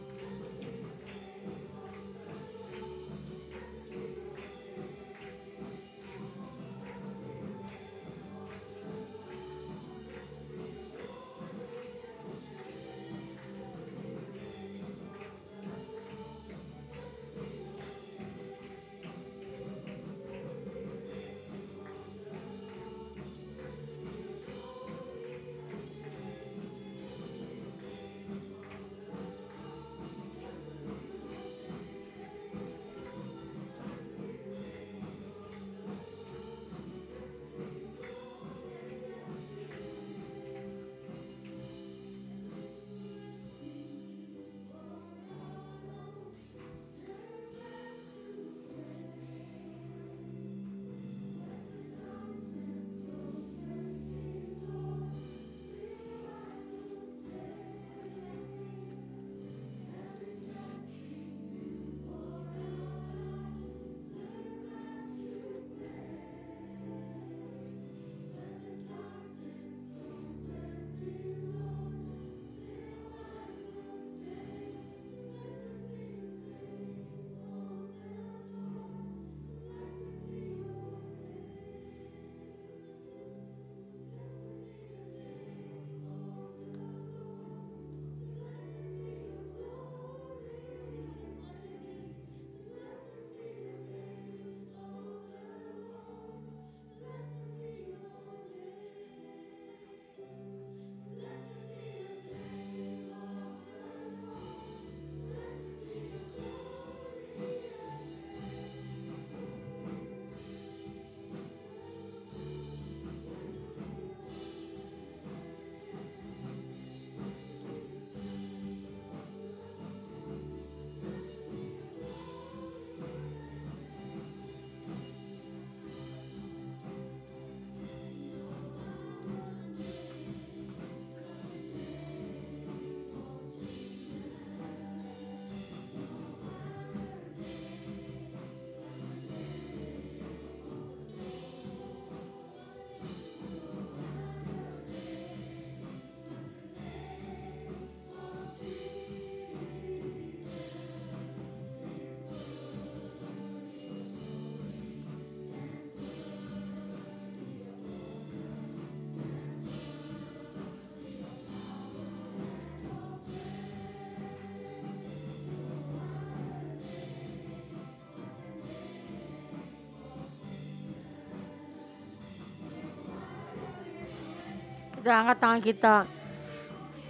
[SPEAKER 1] Kita angkat tangan kita.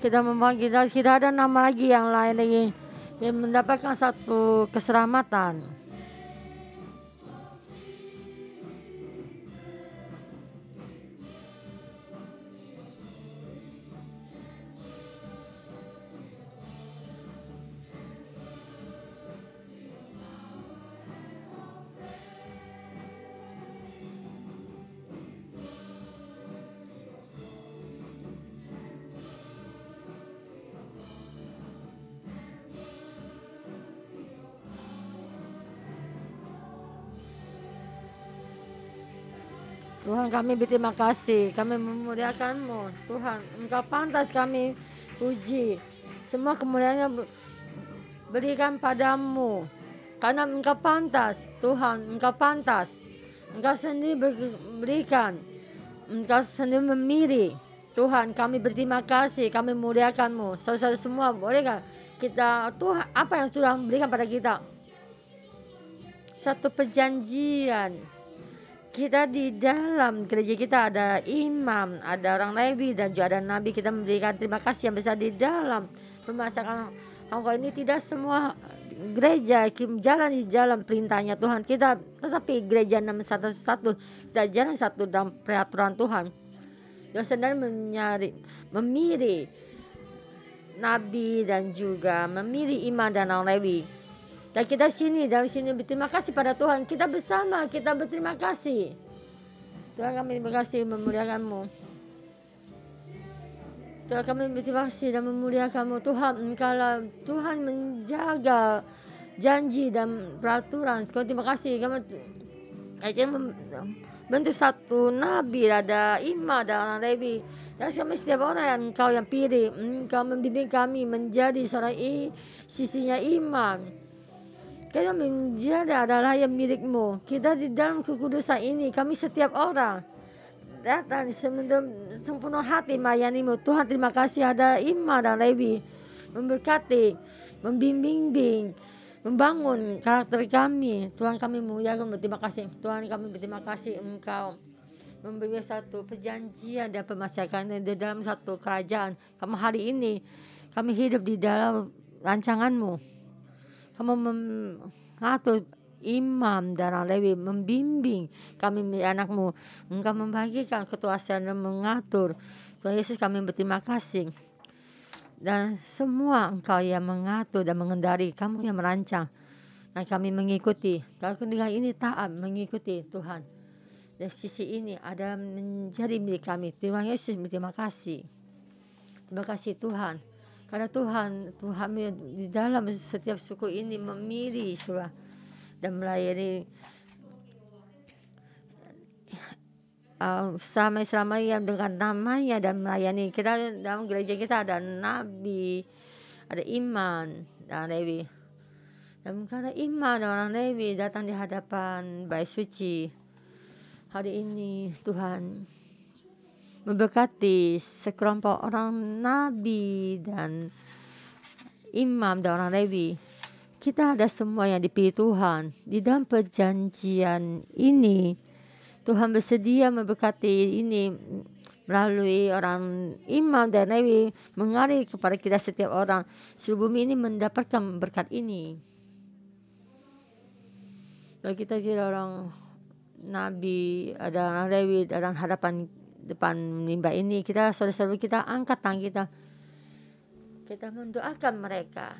[SPEAKER 1] Kita memohon, kita tidak ada nama lagi yang lain lagi yang mendapatkan satu keselamatan. Tuhan, kami berterima kasih, kami memuliakan-Mu. Tuhan, Engkau pantas kami puji. Semua kemuliaan berikan padamu, karena Engkau pantas. Tuhan, Engkau pantas. Engkau sendiri berikan, Engkau sendiri memilih. Tuhan, kami berterima kasih, kami memuliakan-Mu. Saudara semua, bolehkah kita, Tuhan, apa yang sudah memberikan pada kita? Satu perjanjian. Kita di dalam gereja kita ada imam, ada orang Lewi, dan juga ada nabi. Kita memberikan terima kasih yang besar di dalam pemasakan Engkau ini. Tidak semua gereja jalan di jalan perintahnya Tuhan kita, tetapi gereja 611 tidak jalan satu dalam peraturan Tuhan. Dia sendiri memilih nabi dan juga memilih imam dan orang Lewi. Dan kita dari sini berterima kasih pada Tuhan. Kita bersama, kita berterima kasih. Tuhan, kami terima kasih memuliakan-Mu. Tuhan, kami berterima kasih dan memuliakan-Mu. Tuhan, Engkaulah Tuhan menjaga janji dan peraturan. Kau terima kasih. Kami bentuk satu nabi, ada imam, ada orang Lewi. Dan kami setiap orang yang Engkau yang pilih, Engkau membimbing kami menjadi seorang sisinya iman. Kita menjadi adalah yang milik-Mu. Kita di dalam kekudusan ini, kami setiap orang datang sempurna hati melayani-Mu. Tuhan, terima kasih ada imam dan Lewi memberkati, membimbing, membangun karakter kami. Tuhan, kami memuliakan, berterima kasih. Tuhan, kami berterima kasih Engkau memberi satu perjanjian dan pemasakan di dalam satu kerajaan. Kamu hari ini, kami hidup di dalam rancangan-Mu. Kamu mengatur imam dan Lewi, membimbing kami anak-Mu. Engkau membagikan kekuasaan dan mengatur. Tuhan Yesus, kami berterima kasih. Dan semua Engkau yang mengatur dan mengendari, Kamu yang merancang. Dan kami mengikuti. Kalau dengan ini taat mengikuti Tuhan. Dan sisi ini adalah menjadi milik kami. Tuhan Yesus, berterima kasih. Terima kasih Tuhan. Karena Tuhan di dalam setiap suku ini memilih dan melayani selama yang dengan namanya dan melayani. Kita dalam gereja kita ada nabi, ada imam dan Lewi. Dan karena imam dan orang Lewi datang di hadapan bait suci hari ini, Tuhan memberkati sekelompok orang nabi dan imam dan orang Lewi. Kita ada semua yang dipilih Tuhan. Di dalam perjanjian ini, Tuhan bersedia memberkati ini melalui orang imam dan Lewi, mengalir kepada kita setiap orang seluruh bumi ini mendapatkan berkat ini. Kalau kita jadi orang nabi, ada orang Lewi dalam hadapan depan mimbar ini, kita saudara-saudara kita angkat tangan kita mendoakan mereka.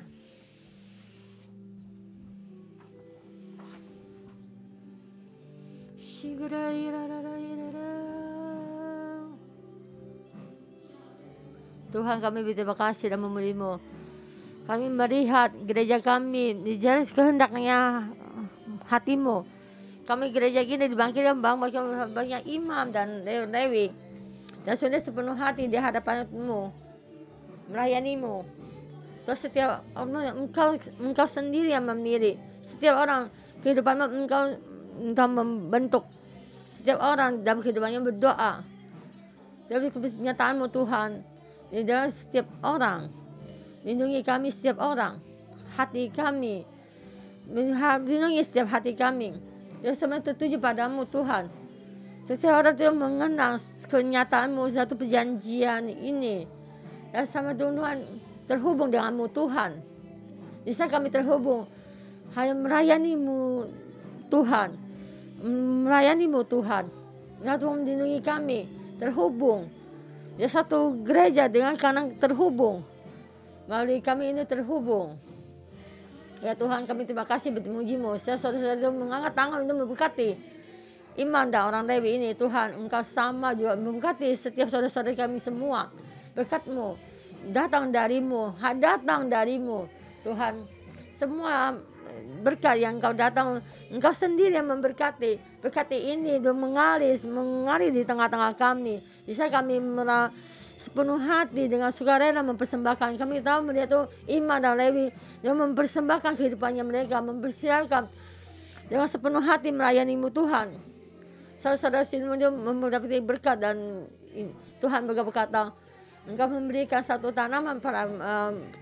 [SPEAKER 1] Tuhan, kami berterima kasih dan memuliakan-Mu. Kami melihat gereja kami di jalan kehendaknya hati-Mu. Kami gereja gini dibangkitkan banyak imam dan Lewi. Dan sudah sepenuh hati di hadapan-Mu, melayani-Mu. Terus setiap engkau sendiri yang memilih. Setiap orang kehidupan-Mu engkau membentuk. Setiap orang dalam kehidupannya berdoa. Jadi kenyataanmu Tuhan di dalam setiap orang. Lindungi kami setiap orang. Hati kami. Lindungi setiap hati kami. Yang semua tertuju padamu Tuhan. Setiap orang itu mengenal kenyataan-Mu, satu perjanjian ini. Dan sama Tuhan terhubung dengan-Mu Tuhan. Bisa kami terhubung hanya merayani-Mu Tuhan. Melayani-Mu Tuhan. Ya Tuhan melindungi kami, terhubung. Ya satu gereja dengan kanan terhubung. Melalui kami ini terhubung. Ya Tuhan, kami terima kasih bermuji-Mu. Saudara-saudara mengangkat tangan untuk memberkati iman dan orang Lewi ini. Tuhan, Engkau sama juga memberkati setiap saudara-saudara kami semua. Berkat-Mu datang dari-Mu, datang dari-Mu. Tuhan, semua berkat yang Engkau datang, Engkau sendiri yang memberkati. Berkati ini dan mengalir di tengah-tengah kami. Bisa kami sepenuh hati dengan sukarela mempersembahkan. Kami tahu mereka itu iman dan Lewi yang mempersembahkan kehidupannya mereka, mempersiapkan dengan sepenuh hati melayani-Mu Tuhan. Saudara-saudara sini mendapati berkat dan Tuhan berkata, Engkau memberikan satu tanaman pada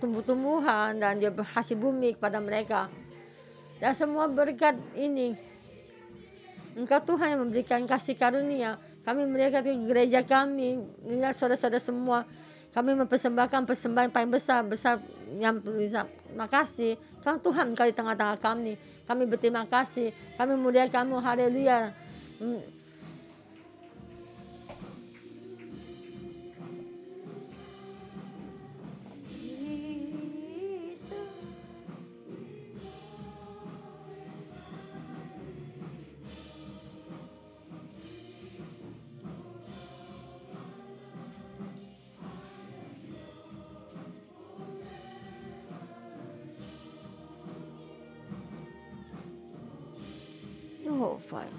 [SPEAKER 1] tumbuh-tumbuhan dan dia berhasil bumi kepada mereka. Dan semua berkat ini Engkau Tuhan yang memberikan kasih karunia. Kami mereka di gereja kami, lihat saudara-saudara semua, kami mempersembahkan persembahan paling besar yang bisa. Terima kasih karena Tuhan Engkau di tengah-tengah kami. Kami berterima kasih, kami memuliakan-Mu. Haleluya. Oh, fire.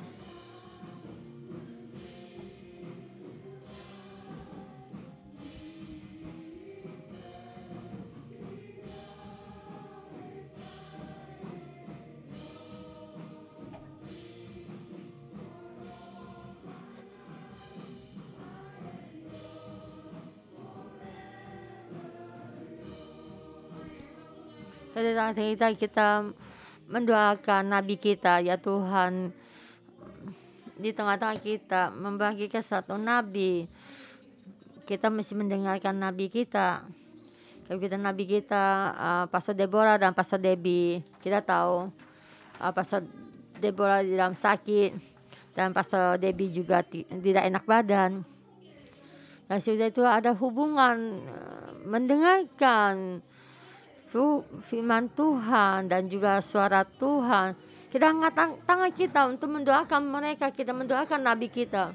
[SPEAKER 1] Kita mendoakan Nabi kita, ya Tuhan, di tengah-tengah kita membagikan satu Nabi. Kita mesti mendengarkan Nabi kita. Kalau kita Nabi kita, Pastor Deborah dan Pastor Debbie, kita tahu Pastor Deborah dalam sakit dan Pastor Debbie juga tidak enak badan. Dan sudah itu ada hubungan mendengarkan firman Tuhan dan juga suara Tuhan. Kita angkat tangan kita untuk mendoakan mereka. Kita mendoakan Nabi kita.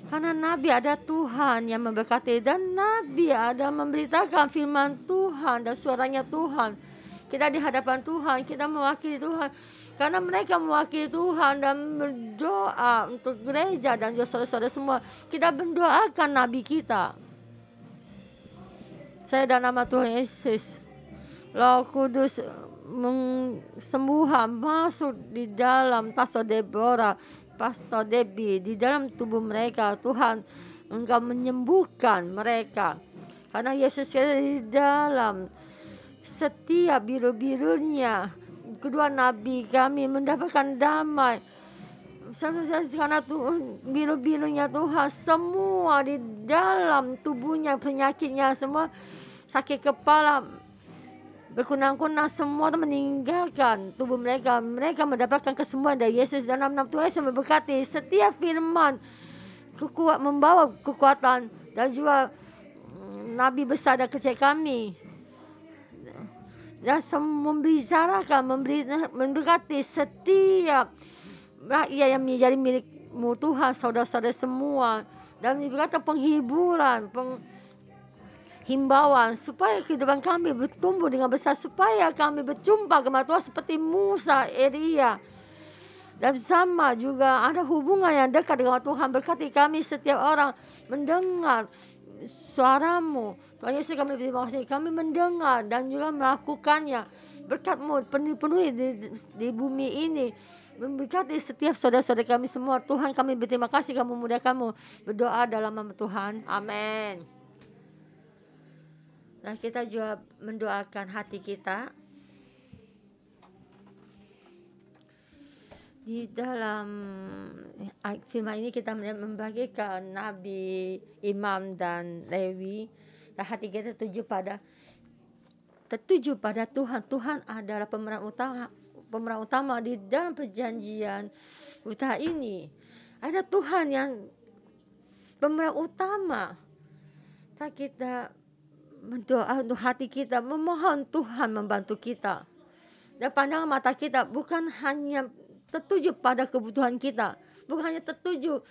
[SPEAKER 1] Karena Nabi ada Tuhan yang memberkati. Dan Nabi ada memberitakan firman Tuhan dan suaranya Tuhan. Kita di hadapan Tuhan. Kita mewakili Tuhan. Karena mereka mewakili Tuhan dan berdoa untuk gereja dan juga saudara-saudara semua. Kita mendoakan Nabi kita. Saya dalam nama Tuhan Yesus, Roh Kudus sembuhan masuk di dalam Pastor Deborah, Pastor Debbie, di dalam tubuh mereka. Tuhan, Engkau menyembuhkan mereka. Karena Yesus di dalam setiap biru-birunya, kedua Nabi kami mendapatkan damai. Karena biru-birunya Tuhan, semua di dalam tubuhnya, penyakitnya, semua sakit kepala, berkunang-kunang, semua itu meninggalkan tubuh mereka. Mereka mendapatkan kesembuhan dari Yesus. Dan dalam nama Tuhan Yesus memberkati setiap firman membawa kekuatan. Dan juga Nabi besar dan kecil kami, dan membicarakan, memberkati setiap rakyat yang menjadi milik-Mu Tuhan, saudara-saudara semua. Dan memberkati penghiburan, himbauan supaya kehidupan kami bertumbuh dengan besar, supaya kami berjumpa kepada Tuhan seperti Musa, Elia. Dan sama juga ada hubungan yang dekat dengan Tuhan. Berkati kami setiap orang mendengar suara-Mu. Tuhan Yesus, kami terima kasih. Kami mendengar dan juga melakukannya. Berkat-Mu penuhi di bumi ini. Memberkati setiap saudara-saudara kami semua. Tuhan, kami berterima kasih, kami memuliakan-Mu. Berdoa dalam nama Tuhan. Amin. Nah, kita juga mendoakan hati kita. Di dalam firman ini kita membagikan nabi, imam, dan Lewi. Dan hati kita tertuju pada Tuhan. Tuhan adalah pemeran utama di dalam perjanjian utama ini. Ada Tuhan yang pemeran utama. Kita berdoa untuk hati kita, memohon Tuhan membantu kita. Dan pandangan mata kita bukan hanya tertuju pada kebutuhan kita, bukan hanya tertuju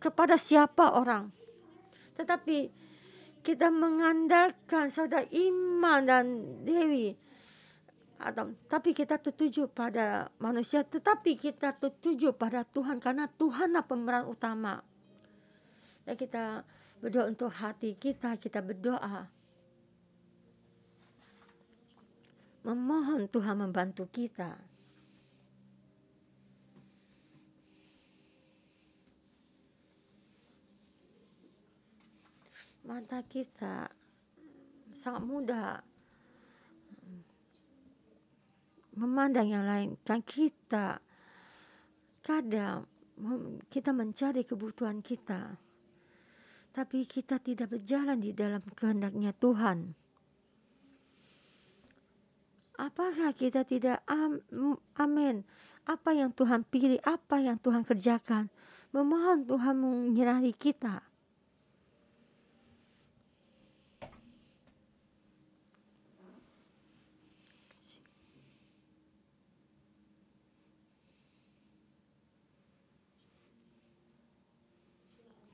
[SPEAKER 1] kepada siapa orang, tetapi kita mengandalkan saudara Iman dan Dewi. Tapi kita tertuju pada manusia, tetapi kita tertuju pada Tuhan, karena Tuhanlah pemeran utama. Dan kita berdoa untuk hati kita, kita berdoa memohon Tuhan membantu kita. Mata kita sangat mudah memandang yang lain. Kan kita kadang kita mencari kebutuhan kita, tapi kita tidak berjalan di dalam kehendaknya Tuhan. Apakah kita tidak amin? Apa yang Tuhan pilih, apa yang Tuhan kerjakan, memohon Tuhan menyerahi kita.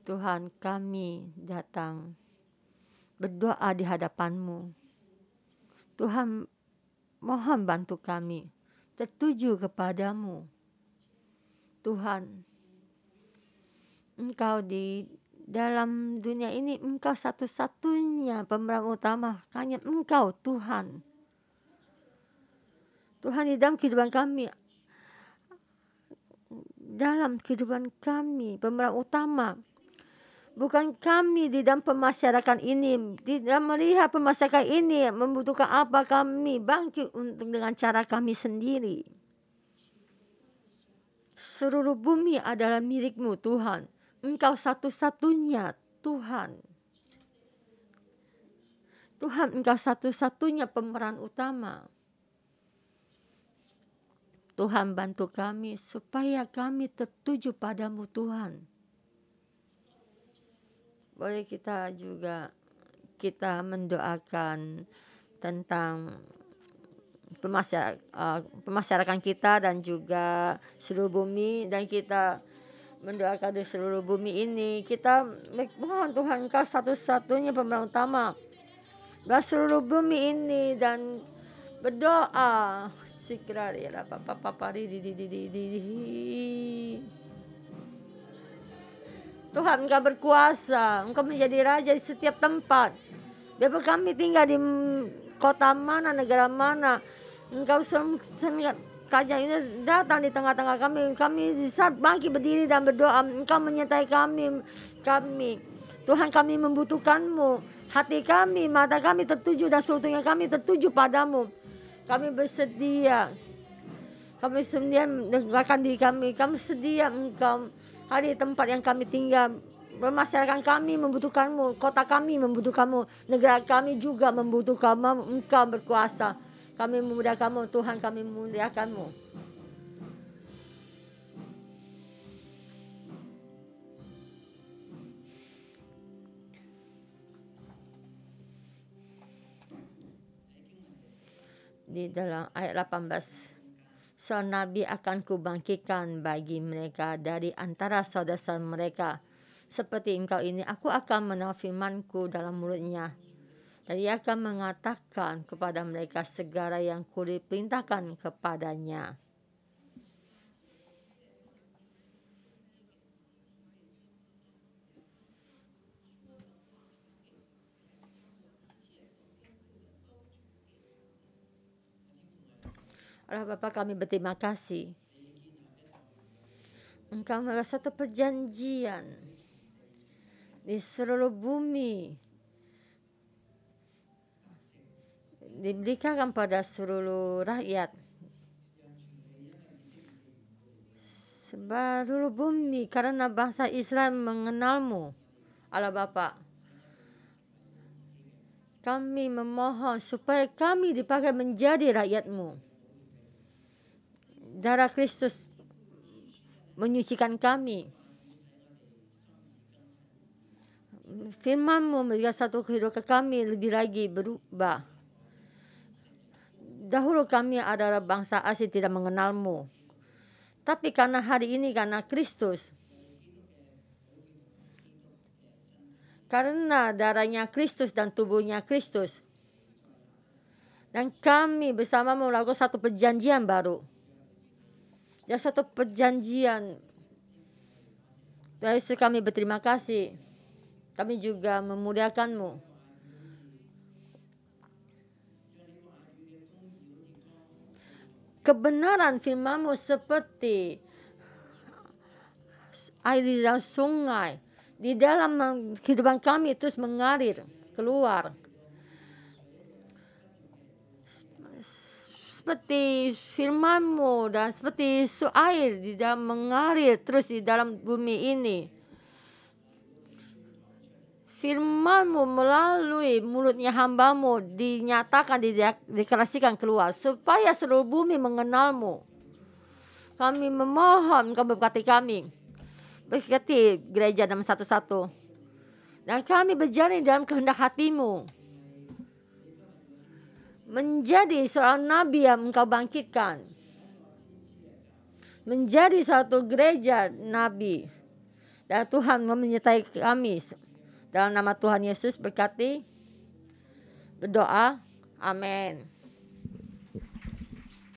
[SPEAKER 1] Tuhan, kami datang berdoa di hadapan-Mu. Tuhan, mohon bantu kami tertuju kepadamu. Tuhan, Engkau di dalam dunia ini, Engkau satu-satunya pemeran utama. Hanya Engkau Tuhan. Tuhan, di dalam kehidupan kami, pemeran utama. Bukan kami di dalam pemasyarakat ini, di dalam melihat pemasyarakat ini membutuhkan apa, kami bangkit untuk dengan cara kami sendiri. Seluruh bumi adalah milik-Mu Tuhan. Engkau satu-satunya Tuhan. Tuhan, Engkau satu-satunya pemeran utama. Tuhan, bantu kami supaya kami tertuju padamu Tuhan. Boleh kita mendoakan tentang pemasyarakat kita dan juga seluruh bumi, dan kita mendoakan di seluruh bumi ini. Kita mohon Tuhan, Engkau satu-satunya pemeran utama dalam seluruh bumi ini, dan berdoa Tuhan, Engkau berkuasa, Engkau menjadi raja di setiap tempat. Biarpun kami tinggal di kota mana, negara mana, Engkau kerajaan ini datang di tengah-tengah kami. Kami saat bangkit berdiri dan berdoa, Engkau menyertai kami. Tuhan, kami membutuhkan-Mu. Hati kami, mata kami tertuju dan seluruhnya kami tertuju padamu. Kami bersedia. Kami sedia menegakkan diri kami. Kami sedia Engkau hari tempat yang kami tinggal. Masyarakat kami membutuhkan-Mu. Kota kami membutuhkan-Mu. Negara kami juga membutuhkan-Mu. Engkau berkuasa. Kami memuliakan-Mu. Tuhan, kami memuliakan-Mu. Di dalam ayat 18, seorang nabi akan kubangkitkan bagi mereka dari antara saudara mereka. Seperti engkau ini, aku akan menaruh firmanku dalam mulutnya. Dan ia akan mengatakan kepada mereka segala yang kuperintahkan kepadanya. Allah Bapa, kami berterima kasih. Engkau melakukan satu perjanjian di seluruh bumi, diberikan pada seluruh rakyat. seluruh bumi, karena bangsa Israel mengenalmu, Allah Bapa. Kami memohon supaya kami dipakai menjadi rakyat-Mu. Darah Kristus menyucikan kami. Firman-Mu memberikan satu kehidupan kami lebih lagi berubah. Dahulu kami adalah bangsa asing tidak mengenal-Mu. Tapi karena hari ini, karena Kristus, karena darahnya Kristus dan tubuhnya Kristus, dan kami bersama melakukan satu perjanjian baru. Dan satu perjanjian. Dari itu kami berterima kasih. Kami juga memuliakan-Mu. Kebenaran firman-Mu seperti air di dalam sungai. Di dalam kehidupan kami terus mengalir keluar. Seperti firman-Mu dan seperti air di dalam mengalir terus di dalam bumi ini. Firman-Mu melalui mulutnya hamba-Mu dinyatakan, dideklarasikan keluar. Supaya seluruh bumi mengenal-Mu. Kami memohon Engkau berkati kami. Berkati gereja dalam satu-satu. Dan kami berjalan dalam kehendak hati-Mu. Menjadi seorang nabi yang Engkau bangkitkan. Menjadi satu gereja nabi. Dan Tuhan menyertai kami. Dalam nama Tuhan Yesus berkati. Berdoa. Amin.